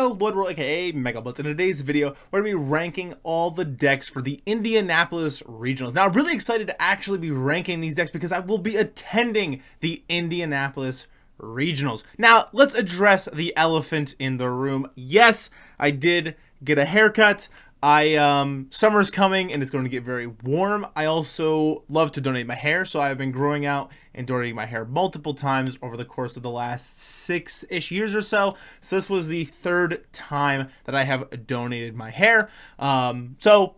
yo, Lloyd, aka MegaBlitzz. In today's video, we're going to be ranking all the decks for the Indianapolis Regionals. Now, I'm really excited to actually be ranking these decks because I will be attending the Indianapolis Regionals. Now, let's address the elephant in the room. Yes, I did get a haircut. Summer's coming and it's going to get very warm. I also love to donate my hair, so I've been growing out and donating my hair multiple times over the course of the last 6-ish years or so. So this was the third time that I have donated my hair. So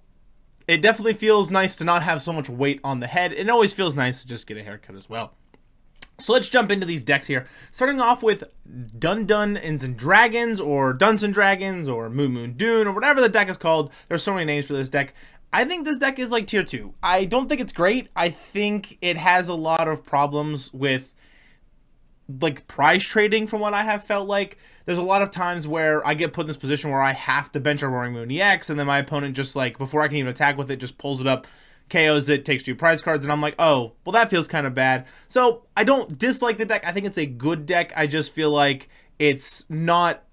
it definitely feels nice to not have so much weight on the head. It always feels nice to just get a haircut as well. So let's jump into these decks here. Starting off with Dungeons and Dragons, or Duns and Dragons, or Moon Dune, or whatever the deck is called. There's so many names for this deck. I think this deck is like tier 2. I don't think it's great. I think it has a lot of problems with like prize trading from what I have felt like. There's a lot of times where I get put in this position where I have to bench a Roaring Moon EX, and then my opponent just like, before I can even attack with it, just pulls it up, KOs it, takes 2 prize cards, and I'm like, oh, well, that feels kind of bad. So I don't dislike the deck. I think it's a good deck. I just feel like it's not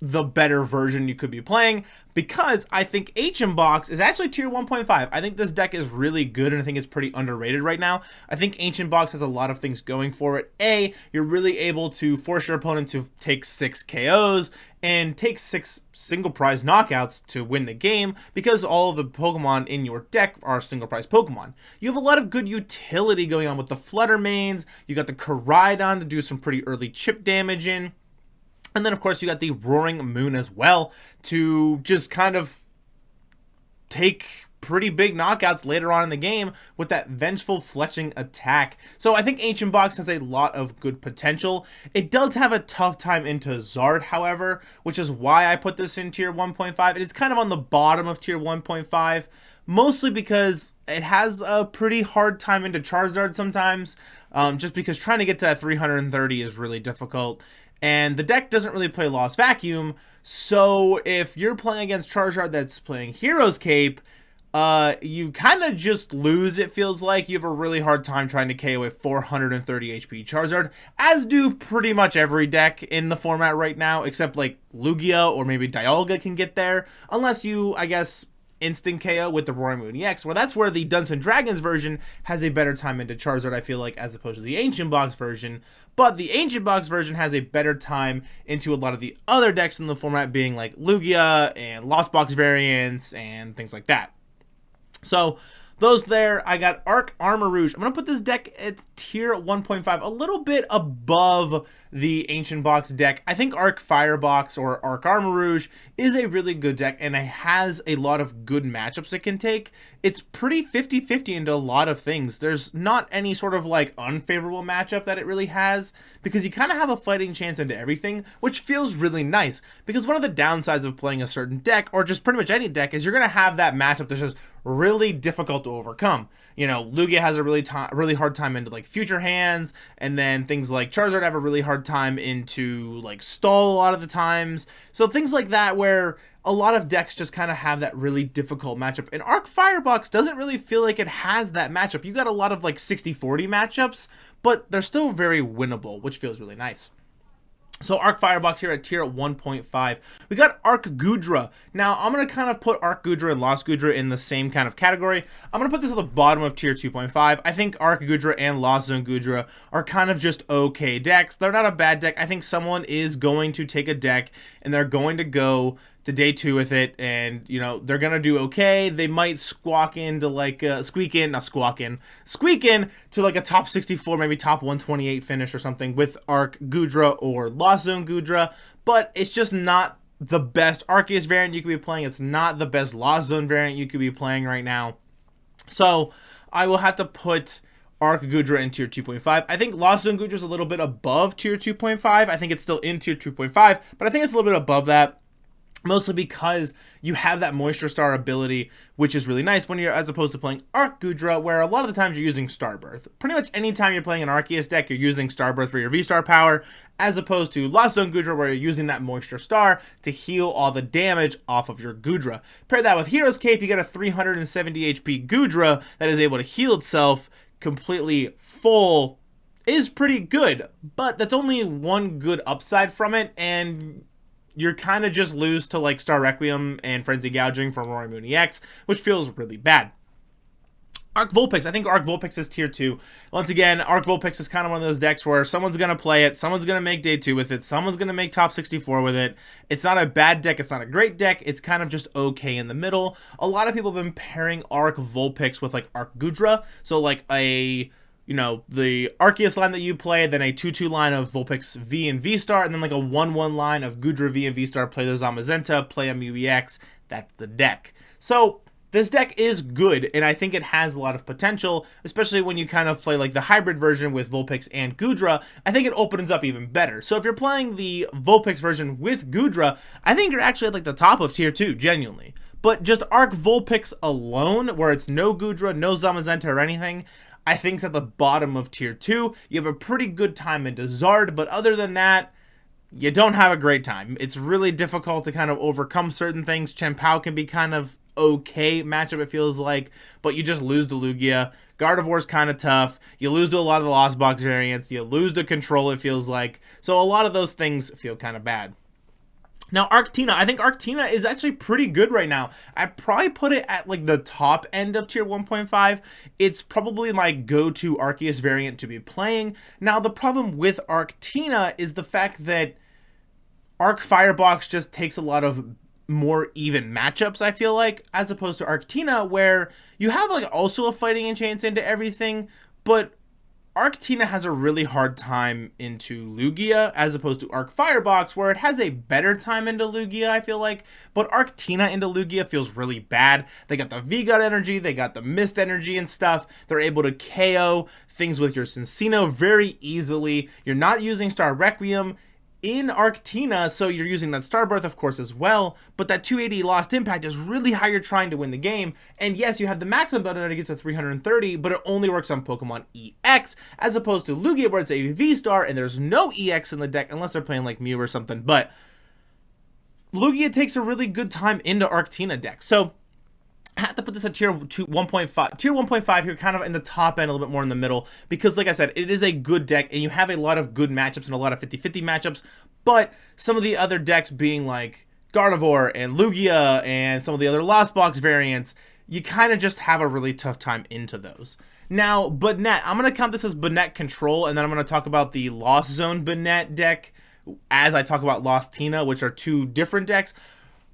the better version you could be playing, because I think Box is actually tier 1.5. I think this deck is really good, and I think it's pretty underrated right now. I think Box has a lot of things going for it. A, you're really able to force your opponent to take 6 KOs and take 6 single prize knockouts to win the game, because all of the Pokemon in your deck are single prize Pokemon. You have a lot of good utility going on with the Flutter Mains. You got the Koraidon to do some pretty early chip damage in. And then, of course, you got the Roaring Moon as well to just kind of take pretty big knockouts later on in the game with that Vengeful Fletching attack. So I think Ancient Box has a lot of good potential. It does have a tough time into Zard, however, which is why I put this in tier 1.5. It is kind of on the bottom of tier 1.5, mostly because it has a pretty hard time into Charizard sometimes, just because trying to get to that 330 is really difficult. And the deck doesn't really play Lost Vacuum, so if you're playing against Charizard that's playing Hero's Cape, you kind of just lose, it feels like. You have a really hard time trying to KO a 430 HP Charizard, as do pretty much every deck in the format right now, except like Lugia or maybe Dialga can get there, unless you, I guess, instant KO with the Roaring Moon EX, where that's where the Dungeons and Dragons version has a better time into Charizard, I feel like, as opposed to the Ancient Box version. But the Ancient Box version has a better time into a lot of the other decks in the format, being like Lugia and Lost Box variants and things like that. So those there, I got Arc Armor Rouge. I'm going to put this deck at tier 1.5, a little bit above the Ancient Box deck. I think Arc Firebox or Arc Armor Rouge is a really good deck, and it has a lot of good matchups it can take. It's pretty 50-50 into a lot of things. There's not any sort of like unfavorable matchup that it really has, because you kind of have a fighting chance into everything, which feels really nice. Because one of the downsides of playing a certain deck, or just pretty much any deck, is you're going to have that matchup that's just really difficult to overcome. You know, Lugia has a really hard time into like Future Hands, and then things like Charizard have a really hard time into like Stall a lot of the times. So things like that, where a lot of decks just kind of have that really difficult matchup. And Arc Firebox doesn't really feel like it has that matchup. You got a lot of like 60-40 matchups, but they're still very winnable, which feels really nice. So Arc Firebox here at tier 1.5. We got Arc Goodra. Now, I'm going to kind of put Arc Goodra and Lost Goodra in the same kind of category. I'm going to put this at the bottom of tier 2.5. I think Arc Goodra and Lost Zone Goodra are kind of just okay decks. They're not a bad deck. I think someone is going to take a deck and they're going to go to day 2 with it, and you know, they're gonna do okay. They might squeak into like to like a top 64, maybe top 128 finish or something with Arc Goodra or Lost Zone Goodra, but it's just not the best Arceus variant you could be playing. It's not the best Lost Zone variant you could be playing right now. So I will have to put Arc Goodra in tier 2.5. I think Lost Zone Goodra is a little bit above tier 2.5. I think it's still in tier 2.5, but I think it's a little bit above that, mostly because you have that Moisture Star ability, which is really nice when you're, as opposed to playing Arc Goodra, where a lot of the times you're using Starbirth. Pretty much anytime you're playing an Arceus deck, you're using Starbirth for your V-Star power, as opposed to Lost Zone Goodra, where you're using that Moisture Star to heal all the damage off of your Goodra. Pair that with Hero's Cape, you get a 370 HP Goodra that is able to heal itself completely full. Is pretty good, but that's only one good upside from it, and you're kind of just lose to like Star Requiem and Frenzy Gouging from Roaring Moon EX, which feels really bad. Arc Vulpix. I think Arc Vulpix is tier 2. Once again, Arc Vulpix is kind of one of those decks where someone's going to play it, someone's going to make day 2 with it, someone's going to make top 64 with it. It's not a bad deck, it's not a great deck, it's kind of just okay in the middle. A lot of people have been pairing Arc Vulpix with like Arc Gudra, so like a, you know, the Arceus line that you play, then a 2-2 line of Vulpix V and V-Star, and then like a 1-1 line of Gudra V and V-Star, play the Zamazenta, play a MUEX. That's the deck. So this deck is good, and I think it has a lot of potential, especially when you kind of play like the hybrid version with Vulpix and Gudra. I think it opens up even better. So if you're playing the Vulpix version with Gudra, I think you're actually at like the top of tier 2, genuinely. But just Arc Vulpix alone, where it's no Gudra, no Zamazenta or anything, I think it's at the bottom of tier 2. You have a pretty good time into Zard, but other than that, you don't have a great time. It's really difficult to kind of overcome certain things. Chien-Pao can be kind of okay matchup, it feels like, but you just lose to Lugia. Gardevoir's kind of tough. You lose to a lot of the Lost Box variants. You lose to Control, it feels like. So a lot of those things feel kind of bad. Now, Arctina. I think Arctina is actually pretty good right now. I'd probably put it at like the top end of tier 1.5. It's probably my go-to Arceus variant to be playing. Now, the problem with Arctina is the fact that Arc Firebox just takes a lot of more even matchups, I feel like, as opposed to Arctina, where you have like also a fighting enchant into everything, but Arctina has a really hard time into Lugia as opposed to Arc Firebox, where it has a better time into Lugia, I feel like, but Arctina into Lugia feels really bad. They got the V-God energy, they got the Mist energy and stuff. They're able to KO things with your Cincino very easily. You're not using Star Requiem in Arctina, so you're using that Starbirth, of course, as well, but that 280 Lost Impact is really how you're trying to win the game. And yes, you have the maximum ability to get to 330, but it only works on Pokemon EX, as opposed to Lugia, where it's a V-Star, and there's no EX in the deck, unless they're playing like Mew or something, but Lugia takes a really good time into Arctina deck. So I have to put this at tier 1.5. Tier 1.5 here, kind of in the top end, a little bit more in the middle, because like I said, it is a good deck, and you have a lot of good matchups and a lot of 50-50 matchups, but some of the other decks being like Gardevoir and Lugia and some of the other Lost Box variants, you kind of just have a really tough time into those. Now, Banette, I'm going to count this as Banette Control, and then I'm going to talk about the Lost Zone Banette deck as I talk about Lost Tina, which are two different decks.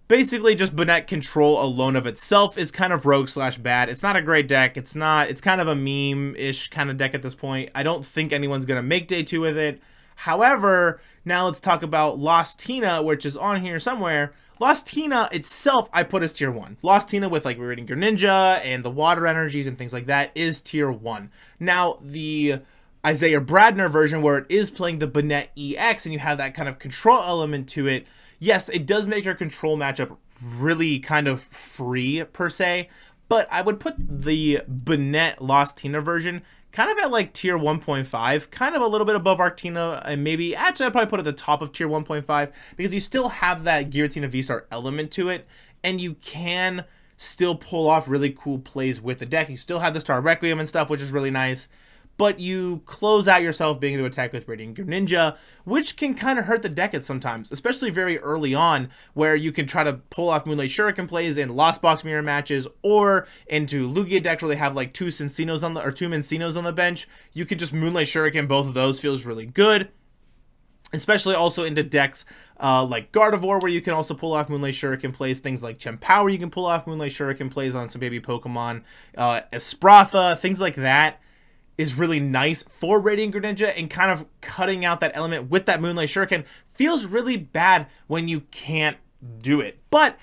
Basically, just Banette Control alone of itself is kind of rogue/bad. It's not a great deck. It's kind of a meme-ish kind of deck at this point. I don't think anyone's going to make day 2 with it. However, now let's talk about Lost Tina, which is on here somewhere. Lost Tina itself, I put as tier 1. Lost Tina with like Reading Greninja and the water energies and things like that is tier 1. Now, the Isaiah Bradner version, where it is playing the Banette EX and you have that kind of control element to it, yes, it does make your control matchup really kind of free, per se, but I would put the Banette Lost Tina version kind of at like tier 1.5, kind of a little bit above Arctina, and maybe, actually I'd probably put it at the top of tier 1.5, because you still have that Giratina V-Star element to it, and you can still pull off really cool plays with the deck. You still have the Star Requiem and stuff, which is really nice, but you close out yourself being able to attack with Radiant Greninja, which can kind of hurt the deck at sometimes, especially very early on, where you can try to pull off Moonlight Shuriken plays in Lost Box Mirror matches, or into Lugia decks where they have like two Mincinos on the bench. You could just Moonlight Shuriken both of those, feels really good. Especially also into decks like Gardevoir, where you can also pull off Moonlight Shuriken plays, things like Chien-Pao, where you can pull off Moonlight Shuriken plays on some baby Pokemon, Espratha, things like that is really nice for Radiant Greninja, and kind of cutting out that element with that Moonlight Shuriken feels really bad when you can't do it. But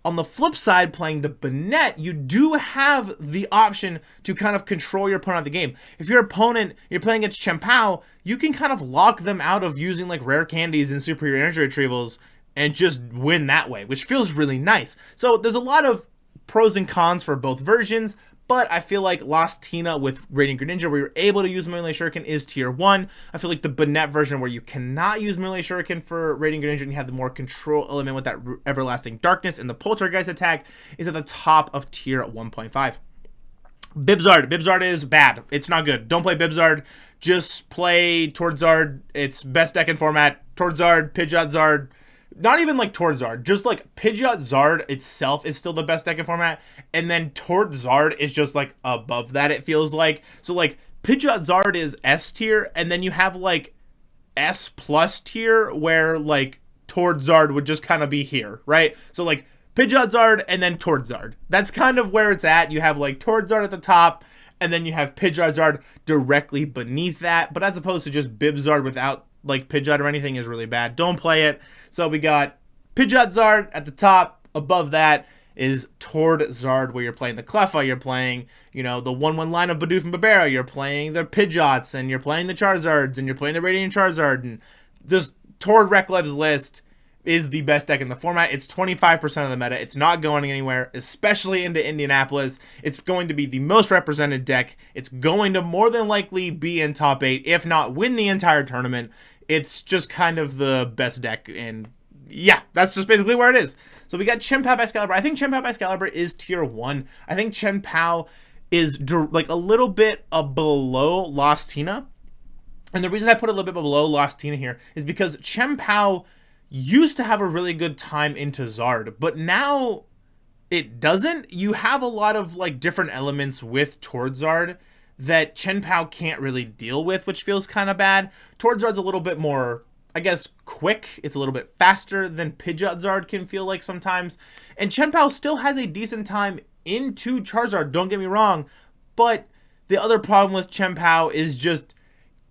on the flip side, playing the Banette, you do have the option to kind of control your opponent out of the game. If your opponent, you're playing against Chien-Pao, you can kind of lock them out of using like rare candies and superior energy retrievals and just win that way, which feels really nice. So there's a lot of pros and cons for both versions, but I feel like Lost Tina with Radiant Greninja, where you're able to use Moonlight Shuriken, is tier 1. I feel like the Banette version, where you cannot use Moonlight Shuriken for Radiant Greninja and you have the more control element with that Everlasting Darkness and the Poltergeist attack, is at the top of tier 1.5. Bibzard. Bibzard is bad. It's not good. Don't play Bibzard. Just play Tordzard. It's best deck in format. Tordzard, Pidgeot Zard, not even like Tord Zard, just like Pidgeot Zard itself is still the best deck in format, and then Tord Zard is just like above that, it feels like. So like Pidgeot Zard is S tier, and then you have like S plus tier where like Tord Zard would just kind of be here, right? So like Pidgeot Zard and then Tord Zard. That's kind of where it's at. You have like Tord Zard at the top, and then you have Pidgeot Zard directly beneath that. But as opposed to just Bib Zard without like Pidgeot or anything is really bad. Don't play it. So we got Pidgeot Zard at the top. Above that is Tord Zard, where you're playing the Cleffa, you're playing, you know, the 1/1 line of Bidoof and Babera, you're playing the Pidgeots, and you're playing the Charizards, and you're playing the Radiant Charizard, and this Tord Reklev's list is the best deck in the format. It's 25% of the meta. It's not going anywhere, especially into Indianapolis. It's going to be the most represented deck. It's going to more than likely be in top 8, if not win the entire tournament. It's just kind of the best deck, and yeah, that's just basically where it is. So we got Chien-Pao Excalibur. I think Chien-Pao Excalibur is tier 1. I think Chien-Pao is like a little bit below Lost Tina. And the reason I put a little bit below Lost Tina here is because Chien-Pao used to have a really good time into Zard, but now it doesn't. You have a lot of like different elements with Tord Zard that Chien-Pao can't really deal with, which feels kind of bad. Tord Zard's a little bit more, I guess, quick. It's a little bit faster than Pidgeot Zard can feel like sometimes. And Chien-Pao still has a decent time into Charizard, don't get me wrong, but the other problem with Chien-Pao is just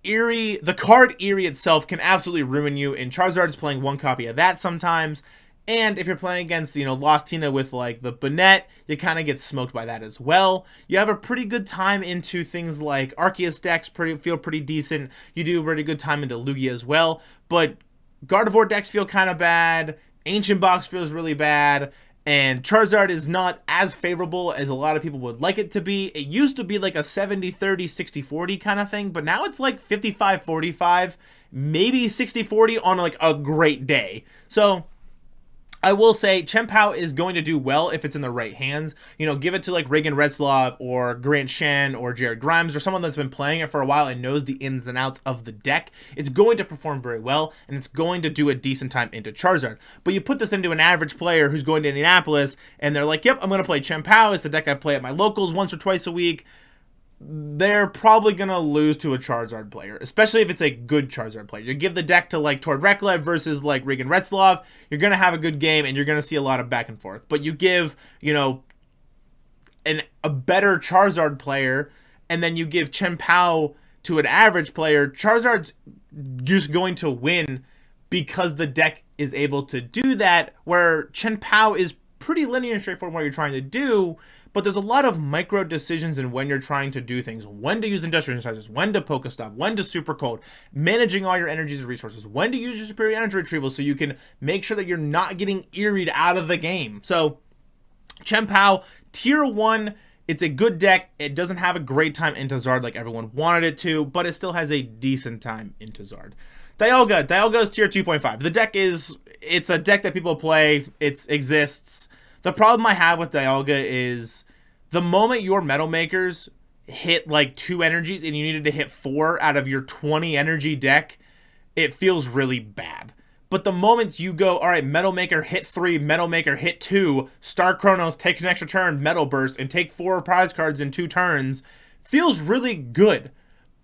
Eerie. The card Eerie itself can absolutely ruin you, and Charizard's playing one copy of that sometimes. And if you're playing against, you know, Lost Tina with like the Banette, you kind of get smoked by that as well. You have a pretty good time into things like Arceus decks, feel pretty decent. You do a pretty good time into Lugia as well, but Gardevoir decks feel kind of bad. Ancient Box feels really bad. And Charizard is not as favorable as a lot of people would like it to be. It used to be like a 70-30, 60-40 kind of thing, but now it's like 55-45, maybe 60-40 on like a great day. So I will say Chien-Pao is going to do well if it's in the right hands. You know, give it to like Regan Retzlaff or Grant Shen or Jared Grimes or someone that's been playing it for a while and knows the ins and outs of the deck. It's going to perform very well, and it's going to do a decent time into Charizard. But you put this into an average player who's going to Indianapolis, and they're like, yep, I'm going to play Chien-Pao. It's the deck I play at my locals once or twice a week. They're probably going to lose to a Charizard player, especially if it's a good Charizard player. You give the deck to like Tord Reklev versus like Regan Retzlaff, you're going to have a good game and you're going to see a lot of back and forth. But you give, you know, a better Charizard player, and then you give Chien-Pao to an average player, Charizard's just going to win because the deck is able to do that, where Chien-Pao is pretty linear and straightforward what you're trying to do. But there's a lot of micro decisions in when you're trying to do things. When to use Industrial Energizers, when to Pokestop, when to Super Cold, managing all your energies and resources, when to use your Superior Energy Retrieval so you can make sure that you're not getting Eeried out of the game. So, Chien-Pao, tier 1, it's a good deck. It doesn't have a great time into Zard like everyone wanted it to, but it still has a decent time into Zard. Dialga is tier 2.5. The deck it's a deck that people play. It exists. The problem I have with Dialga is the moment your Metal Makers hit like 2 energies and you needed to hit 4 out of your 20 energy deck, it feels really bad. But the moment you go, all right, Metal Maker hit 3, Metal Maker hit 2, Star Chronos, take an extra turn, Metal Burst, and take 4 prize cards in 2 turns, feels really good.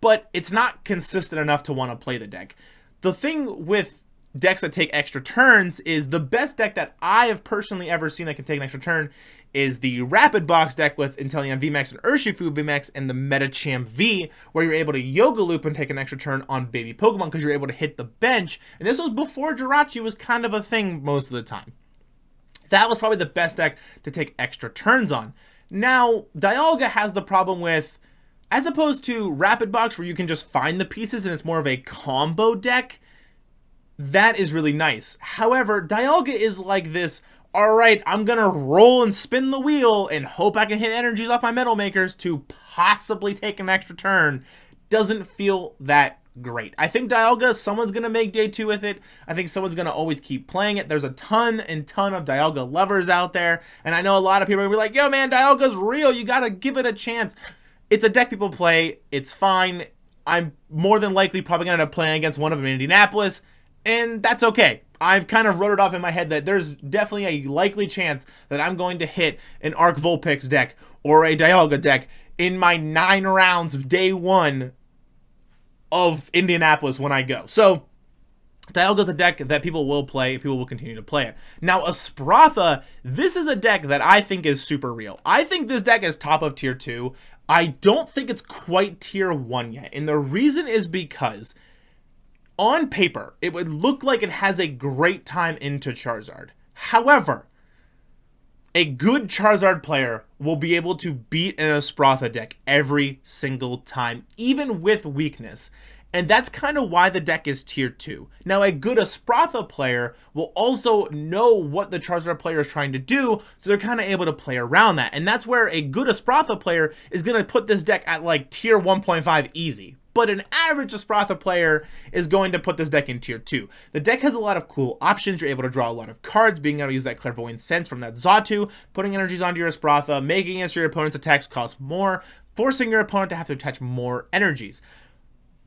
But it's not consistent enough to want to play the deck. The thing with decks that take extra turns is the best deck that I have personally ever seen that can take an extra turn is the Rapid Box deck with Inteleon VMAX and Urshifu VMAX and the Metacham V, where you're able to Yoga Loop and take an extra turn on baby Pokemon because you're able to hit the bench. And this was before Jirachi was kind of a thing most of the time. That was probably the best deck to take extra turns on. Now, Dialga has the problem with, as opposed to Rapid Box where you can just find the pieces and it's more of a combo deck, that is really nice. However, Dialga is like this, alright, I'm gonna roll and spin the wheel and hope I can hit energies off my Metal Makers to possibly take an extra turn. Doesn't feel that great. I think Dialga, someone's gonna make day 2 with it. I think someone's gonna always keep playing it. There's a ton of Dialga lovers out there, and I know a lot of people are gonna be like, yo man, Dialga's real, you gotta give it a chance. It's a deck people play, it's fine. I'm more than likely probably gonna end up playing against one of them in Indianapolis. And that's okay. I've kind of wrote it off in my head that there's definitely a likely chance that I'm going to hit an Arc Vulpix deck or a Dialga deck in my 9 rounds of day 1 of Indianapolis when I go. So Dialga's a deck that people will play, people will continue to play it. Now, Asprotha, this is a deck that I think is super real. I think this deck is top of tier 2. I don't think it's quite tier 1 yet. And the reason is because on paper, it would look like it has a great time into Charizard. However, a good Charizard player will be able to beat an Asprotha deck every single time, even with weakness. And that's kind of why the deck is tier 2. Now, a good Asprotha player will also know what the Charizard player is trying to do, so they're kind of able to play around that. And that's where a good Asprotha player is going to put this deck at like tier 1.5 easy. But an average Asprotha player is going to put this deck in tier 2. The deck has a lot of cool options. You're able to draw a lot of cards, being able to use that Clairvoyant Sense from that Xatu, putting energies onto your Asprotha, making it so your opponent's attacks cost more, forcing your opponent to have to attach more energies.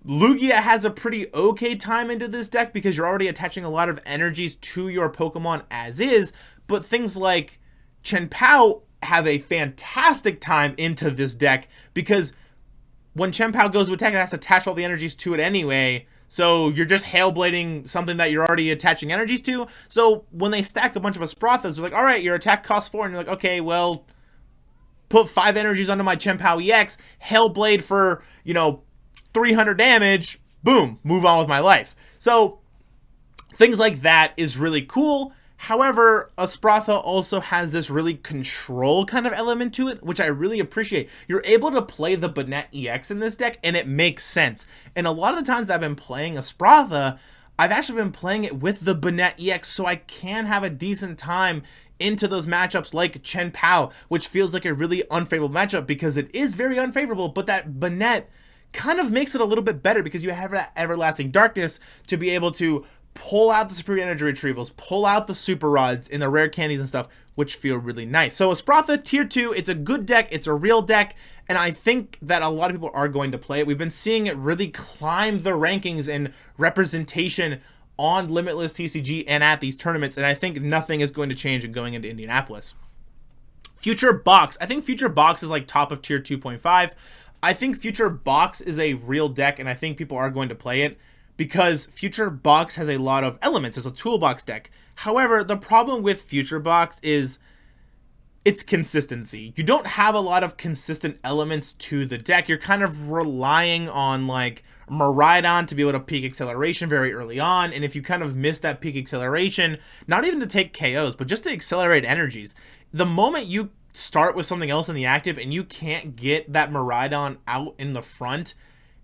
Lugia has a pretty okay time into this deck because you're already attaching a lot of energies to your Pokemon as is, but things like Chien-Pao have a fantastic time into this deck because when Chien-Pao goes to attack, it has to attach all the energies to it anyway, so you're just Hailblading something that you're already attaching energies to. So when they stack a bunch of Asprothas, they're like, alright, your attack costs 4, and you're like, okay, well, put 5 energies onto my Chien-Pao EX, Hailblade for, 300 damage, boom, move on with my life. So things like that is really cool. However, Asprotha also has this really control kind of element to it, which I really appreciate. You're able to play the Banette EX in this deck, and it makes sense. And a lot of the times that I've been playing Asprotha, I've actually been playing it with the Banette EX, so I can have a decent time into those matchups like Chien-Pao, which feels like a really unfavorable matchup because it is very unfavorable, but that Banette kind of makes it a little bit better because you have that Everlasting Darkness to be able to pull out the Superior Energy Retrievals, pull out the Super Rods and the rare candies and stuff, which feel really nice. So Asprotha, tier 2, it's a good deck, it's a real deck, and I think that a lot of people are going to play it. We've been seeing it really climb the rankings and representation on Limitless TCG and at these tournaments, and I think nothing is going to change in going into Indianapolis. Future Box. I think Future Box is like top of tier 2.5. I think Future Box is a real deck, and I think people are going to play it because Future Box has a lot of elements. It's a toolbox deck. However, the problem with Future Box is its consistency. You don't have a lot of consistent elements to the deck. You're kind of relying on like Miraidon to be able to peak acceleration very early on, and if you kind of miss that peak acceleration, not even to take KOs, but just to accelerate energies, the moment you start with something else in the active and you can't get that Miraidon out in the front,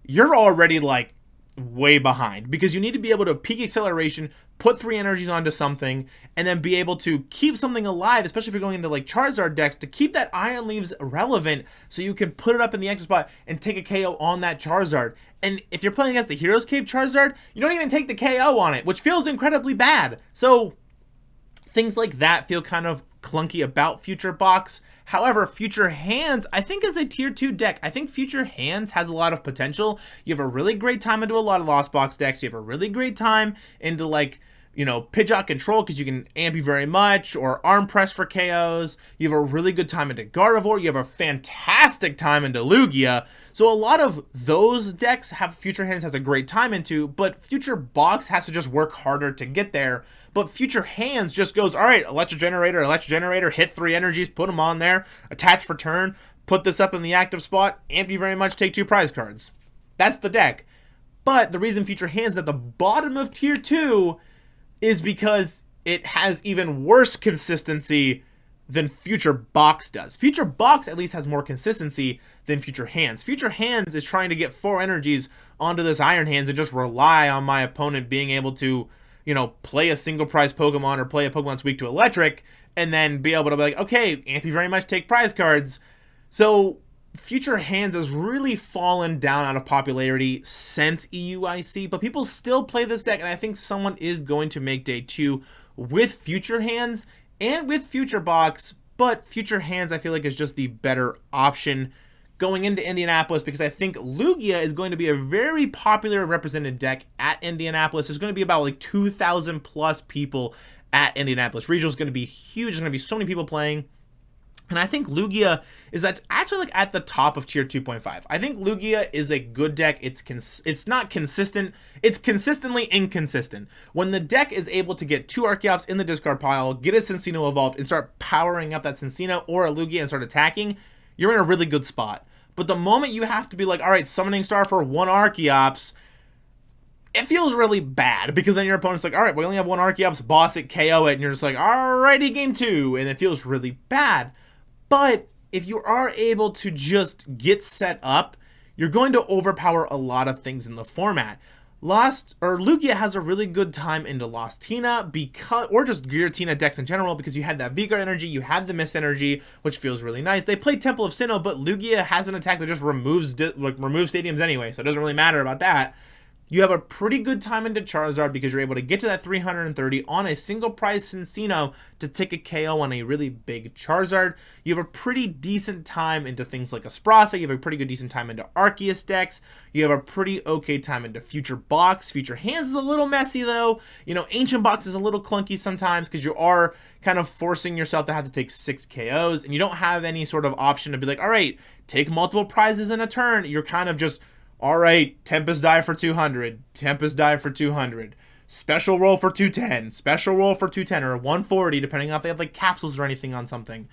you're already like way behind because you need to be able to peak acceleration, put 3 energies onto something, and then be able to keep something alive, especially if you're going into like Charizard decks, to keep that Iron Leaves relevant so you can put it up in the extra spot and take a KO on that Charizard. And if you're playing against the Heroes Cape Charizard, you don't even take the KO on it, which feels incredibly bad. So things like that feel kind of clunky about Future Box. However, Future Hands, I think, is a tier 2 deck. I think Future Hands has a lot of potential. You have a really great time into a lot of Lost Box decks. You have a really great time into like, Pidgeot Control because you can amp you very much, or Arm Press for KOs. You have a really good time into Gardevoir. You have a fantastic time into Lugia. So a lot of those decks have Future Hands has a great time into, but Future Box has to just work harder to get there. But Future Hands just goes, all right, Electro Generator, hit 3 energies, put them on there, attach for turn, put this up in the active spot, amp you very much, take 2 prize cards. That's the deck. But the reason Future Hands is at the bottom of tier 2 is because it has even worse consistency than Future Box does. Future Box at least has more consistency than Future Hands. Future Hands is trying to get 4 energies onto this Iron Hands and just rely on my opponent being able to, play a single prize Pokemon or play a Pokemon that's weak to electric, and then be able to be like, okay, amp you very much, take prize cards. So Future Hands has really fallen down out of popularity since EUIC, but people still play this deck, and I think someone is going to make day 2 with Future Hands and with Future Box, but Future Hands I feel like is just the better option going into Indianapolis, because I think Lugia is going to be a very popular represented deck at Indianapolis. There's going to be about like 2,000 plus people at Indianapolis. Regional is going to be huge. There's going to be so many people playing. And I think Lugia is actually like at the top of tier 2.5. I think Lugia is a good deck. It's not consistent. It's consistently inconsistent. When the deck is able to get 2 Archeops in the discard pile, get a Cincino evolved, and start powering up that Cincino or a Lugia and start attacking, you're in a really good spot. But the moment you have to be like, all right, summoning star for 1 Archeops, it feels really bad, because then your opponent's like, all right, we only have 1 Archeops, boss it, KO it, and you're just like, alrighty, game 2, and it feels really bad. But if you are able to just get set up, you're going to overpower a lot of things in the format. Lugia has a really good time into Lost Tina, or just Giratina decks in general, because you had that V-Guard energy, you had the Mist energy, which feels really nice. They played Temple of Sinnoh, but Lugia has an attack that just removes stadiums anyway, so it doesn't really matter about that. You have a pretty good time into Charizard, because you're able to get to that 330 on a single prize Cincino to take a KO on a really big Charizard. You have a pretty decent time into things like Espratha. You have a pretty good decent time into Arceus decks. You have a pretty okay time into Future Box. Future Hands is a little messy though. You know, Ancient Box is a little clunky sometimes, because you are kind of forcing yourself to have to take 6 KOs, and you don't have any sort of option to be like, all right, take multiple prizes in a turn. You're kind of just, all right, Tempest Dive for 200, Tempest Dive for 200, special roll for 210, special roll for 210, or 140, depending on if they have like capsules or anything on something.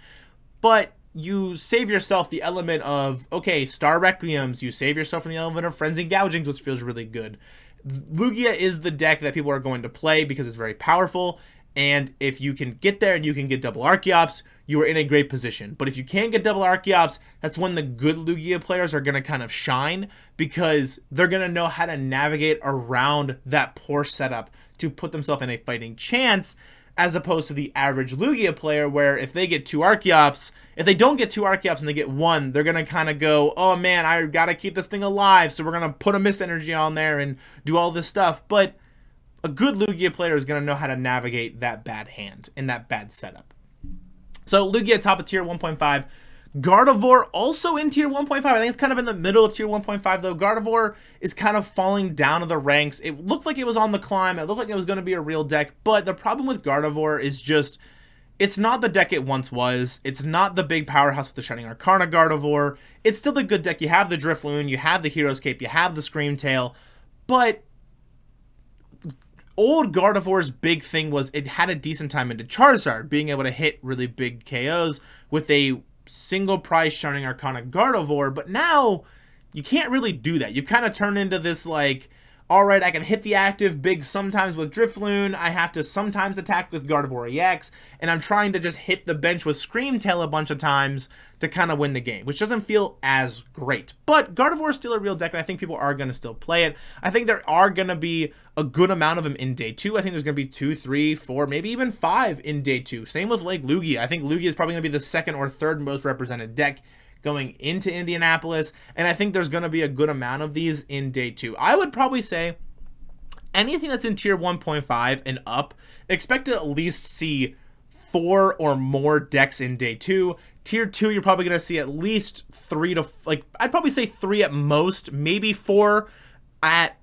But you save yourself the element of, okay, Star Requiems, you save yourself from the element of Frenzy Gougings, which feels really good. Lugia is the deck that people are going to play because it's very powerful, and if you can get there and you can get double Archeops, you are in a great position. But if you can't get double Archeops, that's when the good Lugia players are going to kind of shine, because they're going to know how to navigate around that poor setup to put themselves in a fighting chance, as opposed to the average Lugia player, where if they get 2 Archeops, if they don't get 2 Archeops and they get 1, they're going to kind of go, oh man, I got to keep this thing alive, so we're going to put a Mist energy on there and do all this stuff. But a good Lugia player is going to know how to navigate that bad hand and that bad setup. So Lugia top of tier 1.5. Gardevoir also in tier 1.5. I think it's kind of in the middle of tier 1.5 though. Gardevoir is kind of falling down to the ranks. It looked like it was on the climb. It looked like it was going to be a real deck. But the problem with Gardevoir is just, it's not the deck it once was. It's not the big powerhouse with the Shining Arcana Gardevoir. It's still the good deck. You have the Drifloon, you have the Hero's Cape, you have the Screamtail. But old Gardevoir's big thing was it had a decent time into Charizard, being able to hit really big KOs with a single prize Shining Arcana Gardevoir. But now you can't really do that. You kind of turn into this like, all right, I can hit the active big sometimes with Drifloon. I have to sometimes attack with Gardevoir EX, and I'm trying to just hit the bench with Screamtail a bunch of times to kind of win the game, which doesn't feel as great. But Gardevoir is still a real deck, and I think people are going to still play it. I think there are going to be a good amount of them in day 2. I think there's going to be 2, 3, 4, maybe even 5 in day 2. Same with like Lugia. I think Lugia is probably going to be the second or third most represented deck going into Indianapolis, and I think there's going to be a good amount of these in day 2. I would probably say anything that's in tier 1.5 and up, expect to at least see 4 or more decks in day 2. Tier 2, you're probably going to see at least 3 to, like, I'd probably say 3 at most, maybe 4 at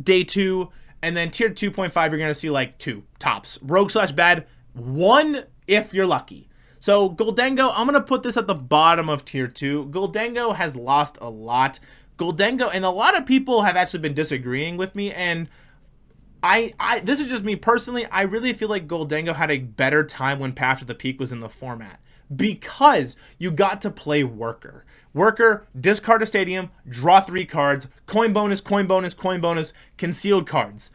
day 2, and then tier 2.5, you're going to see like 2 tops. Rogue / bad, 1 if you're lucky. So Goldengo, I'm going to put this at the bottom of tier 2. Goldengo has lost a lot. Goldengo, and a lot of people have actually been disagreeing with me, and this is just me personally, I really feel like Goldengo had a better time when Path to the Peak was in the format, because you got to play Worker. Worker, discard a stadium, draw 3 cards, coin bonus, coin bonus, coin bonus, concealed cards.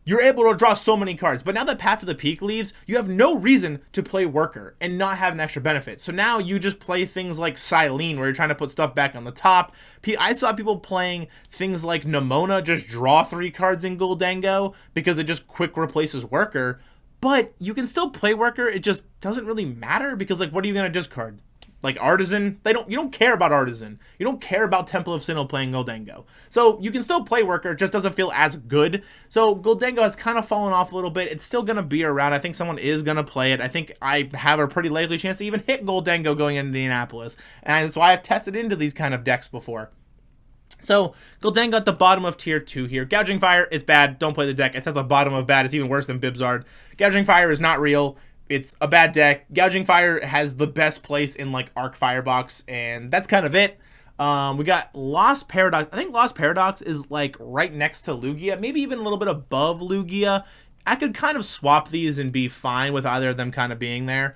You're able to draw so many cards, but now that Path to the Peak leaves, you have no reason to play Worker and not have an extra benefit. So now you just play things like Silene, where you're trying to put stuff back on the top. I saw people playing things like Nemona, just draw 3 cards in Goldengo because it just quick replaces Worker. But you can still play Worker, it just doesn't really matter, because like, what are you going to discard? like Artisan, you don't care about Artisan. You don't care about Temple of Sinnoh playing Gholdengo. So you can still play Worker, it just doesn't feel as good. So Gholdengo has kind of fallen off a little bit. It's still going to be around. I think someone is going to play it. I think I have a pretty likely chance to even hit Gholdengo going into Indianapolis. And that's why I've tested into these kind of decks before. So, Gholdengo at the bottom of tier 2 here. Gouging Fire is bad. Don't play the deck. It's at the bottom of bad. It's even worse than Bibzard. Gouging Fire is not real. It's a bad deck. Gouging Fire has the best place in, like, Arc Firebox, and that's kind of it. We got Lost Paradox. I think Lost Paradox is, like, right next to Lugia. Maybe even a little bit above Lugia. I could kind of swap these and be fine with either of them kind of being there.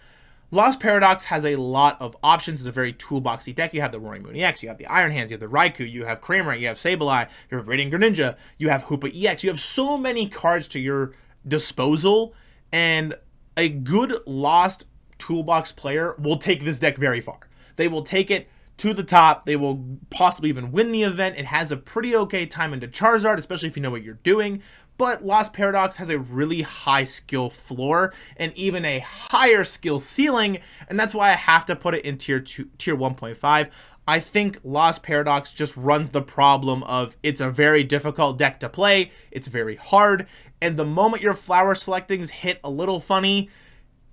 Lost Paradox has a lot of options. It's a very toolboxy deck. You have the Roaring Moon EX, you have the Iron Hands, you have the Raikou, you have Cramorant, you have Sableye, you have Radiant Greninja, you have Hoopa EX. You have so many cards to your disposal, and a good Lost toolbox player will take this deck very far. They will take it to the top. They will possibly even win the event. It has a pretty okay time into Charizard, especially if you know what you're doing. But Lost Paradox has a really high skill floor and even a higher skill ceiling, and that's why I have to put it in tier 1.5. I think Lost Paradox just runs the problem of it's a very difficult deck to play, it's very hard, and the moment your flower selectings hit a little funny,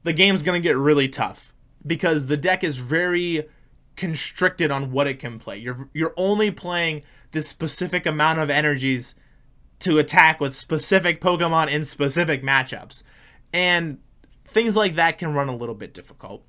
the game's going to get really tough because the deck is very constricted on what it can play. You're only playing this specific amount of energies to attack with specific Pokemon in specific matchups. And things like that can run a little bit difficult.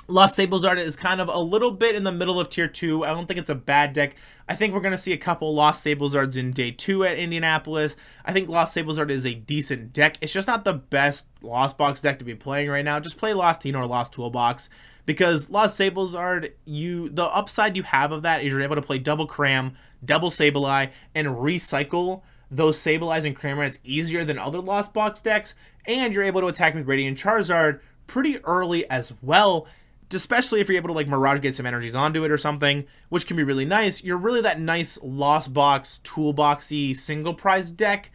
Lost Sablezard is kind of a little bit in the middle of tier 2. I don't think it's a bad deck. I think we're going to see a couple Lost Sablezards in day 2 at Indianapolis. I think Lost Sablezard is a decent deck. It's just not the best Lost Box deck to be playing right now. Just play Lost Teen or Lost Toolbox. Because Lost Sablezard, the upside you have of that is you're able to play double Cram, double Sableye, and recycle those Sableyes and Cramorants easier than other Lost Box decks, and you're able to attack with Radiant Charizard pretty early as well, especially if you're able to like Mirage get some energies onto it or something, which can be really nice. You're really that nice Lost Box, toolboxy, single prize deck,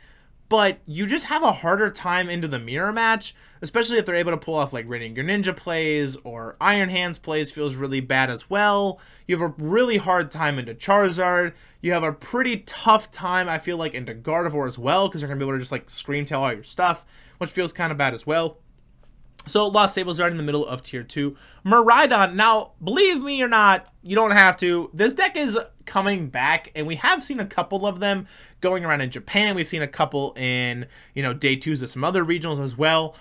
but you just have a harder time into the mirror match, especially if they're able to pull off like Radiant Greninja plays or Iron Hands plays feels really bad as well. You have a really hard time into Charizard. You have a pretty tough time, I feel like, into Gardevoir as well, because they're going to be able to just like Scream Tail all your stuff, which feels kind of bad as well. So Lost Sablezard in the middle of tier 2. Miraidon, now, believe me or not, you don't have to. This deck is coming back, and we have seen a couple of them going around in Japan. We've seen a couple in, day 2s of some other regionals as well.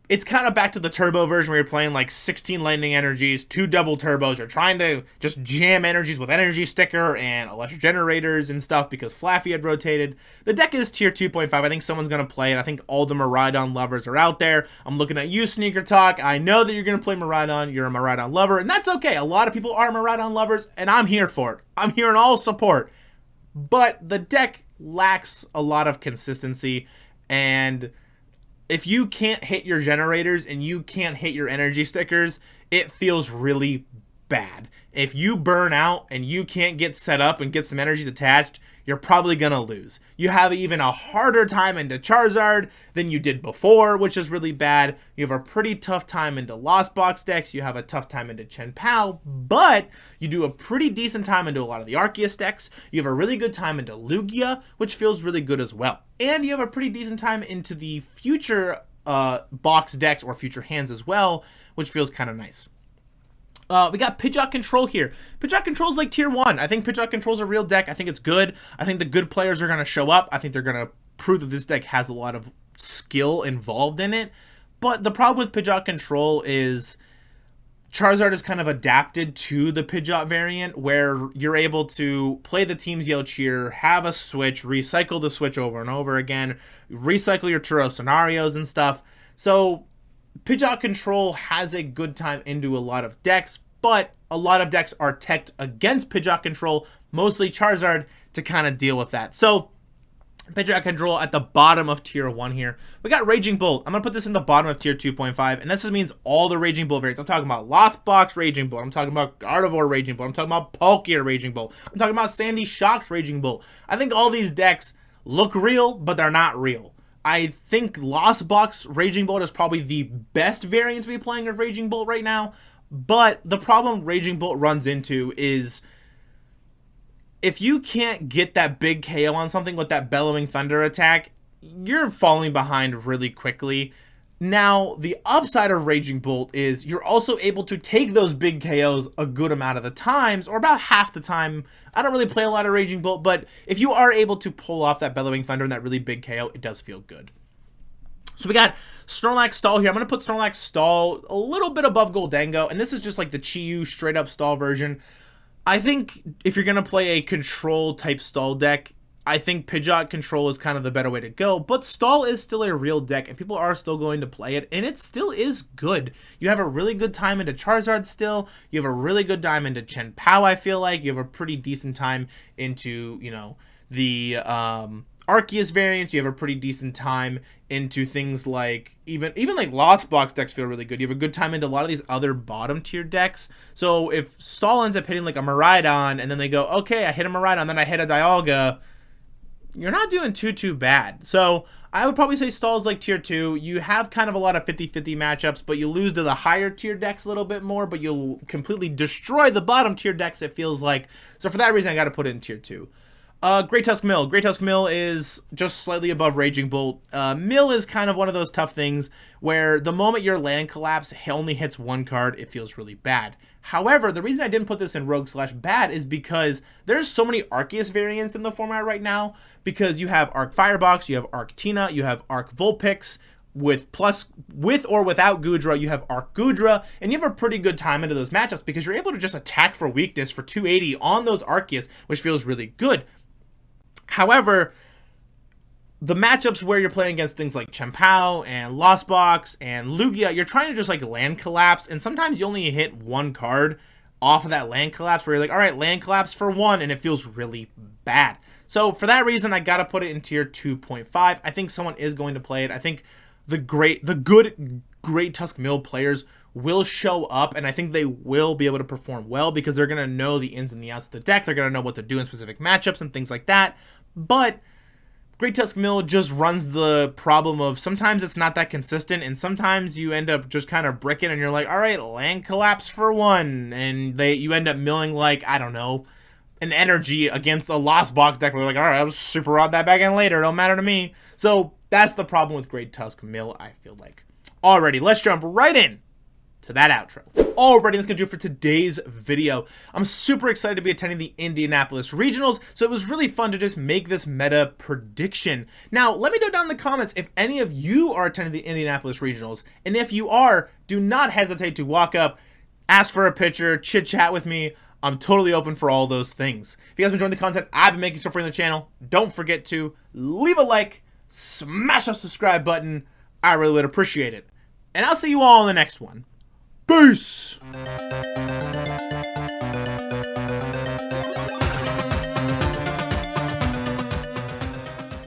It's kind of back to the turbo version where you're playing like 16 lightning energies, 2 double turbos. You're trying to just jam energies with energy sticker and electric generators and stuff because Flaffy had rotated. The deck is tier 2.5. I think someone's going to play it. I think all the Miraidon lovers are out there. I'm looking at you, Sneaker Talk. I know that you're going to play Miraidon. You're a Miraidon lover, and that's okay. A lot of people are Miraidon lovers, and I'm here for it. I'm here in all support. But the deck lacks a lot of consistency, and if you can't hit your generators and you can't hit your energy stickers, it feels really bad. If you burn out and you can't get set up and get some energies attached, you're probably going to lose. You have even a harder time into Charizard than you did before, which is really bad. You have a pretty tough time into Lost Box decks. You have a tough time into Chen Pao, but you do a pretty decent time into a lot of the Arceus decks. You have a really good time into Lugia, which feels really good as well. And you have a pretty decent time into the future box decks or future hands as well, which feels kind of nice. We got Pidgeot Control here. Pidgeot Control is like tier 1. I think Pidgeot Control is a real deck. I think it's good. I think the good players are going to show up. I think they're going to prove that this deck has a lot of skill involved in it. But the problem with Pidgeot Control is Charizard is kind of adapted to the Pidgeot variant where you're able to play the Team's Yell Cheer, have a switch, recycle the switch over and over again, recycle your Turo scenarios and stuff. So Pidgeot Control has a good time into a lot of decks, but a lot of decks are teched against Pidgeot Control, mostly Charizard, to kind of deal with that. So Pidgeot Control at the bottom of tier 1 here. We got Raging Bull. I'm going to put this in the bottom of tier 2.5, and this just means all the Raging Bull variants. I'm talking about Lost Box Raging Bull. I'm talking about Gardevoir Raging Bull. I'm talking about Palkia Raging Bull. I'm talking about Sandy Shock's Raging Bull. I think all these decks look real, but they're not real. I think Lost Box Raging Bolt is probably the best variant to be playing of Raging Bolt right now, But the problem Raging Bolt runs into is if you can't get that big KO on something with that Bellowing Thunder attack, you're falling behind really quickly. Now, the upside of Raging Bolt is you're also able to take those big KOs a good amount of the times, or about half the time. I don't really play a lot of Raging Bolt, but if you are able to pull off that Bellowing Thunder and that really big KO, it does feel good. So we got Snorlax Stall here. I'm going to put Snorlax Stall a little bit above Goldango, and this is just like the Chi-Yu straight up Stall version. I think if you're going to play a control type Stall deck, I think Pidgeot control is kind of the better way to go, but Stall is still a real deck, and people are still going to play it, and it still is good. You have a really good time into Charizard still. You have a really good time into Chen Pao, I feel like. You have a pretty decent time into, you know, the Arceus variants. You have a pretty decent time into things like, even like Lost Box decks feel really good. You have a good time into a lot of these other bottom tier decks. So if Stall ends up hitting like a Miraidon, and then they go, okay, I hit a Miraidon, then I hit a Dialga, you're not doing too bad. So I would probably say Stall is like tier 2. You have kind of a lot of 50-50 matchups, but you lose to the higher tier decks a little bit more, but you'll completely destroy the bottom tier decks, it feels like. So for that reason, I got to put it in tier 2. Great Tusk Mill. Great Tusk Mill is just slightly above Raging Bolt. Mill is kind of one of those tough things where the moment your land collapse only hits one card, it feels really bad. However, the reason I didn't put this in Rogue/Bad is because there's so many Arceus variants in the format right now, because you have Arc Firebox, you have Arc Tina, you have Arc Vulpix, with or without Goodra, you have Arc Goodra, and you have a pretty good time into those matchups because you're able to just attack for weakness for 280 on those Arceus, which feels really good. However, the matchups where you're playing against things like Chen Pao and Lost Box and Lugia, you're trying to just like land collapse, and sometimes you only hit one card off of that land collapse where you're like, all right, land collapse for 1, and it feels really bad. So for that reason, I gotta put it in tier 2.5. I think someone is going to play it. I think the good Great Tusk Mill players will show up, and I think they will be able to perform well because they're gonna know the ins and the outs of the deck. They're gonna know what to do in specific matchups and things like that. But Great Tusk Mill just runs the problem of sometimes it's not that consistent, and sometimes you end up just kind of bricking, and you're like, all right, land collapse for 1, and you end up milling like, I don't know, an energy against a Lost Box deck where they're like, all right, I'll just super rod that back in later, it don't matter to me. So that's the problem with Great Tusk Mill, I feel like. Alrighty, let's jump right in to that outro. Alrighty, that's gonna do it for today's video. I'm super excited to be attending the Indianapolis Regionals, so it was really fun to just make this meta prediction. Now, let me know down in the comments if any of you are attending the Indianapolis Regionals, and if you are, do not hesitate to walk up, ask for a picture, chit chat with me. I'm totally open for all those things. If you guys enjoyed the content I've been making so far on the channel, don't forget to leave a like, smash that subscribe button. I really would appreciate it. And I'll see you all in the next one. Peace!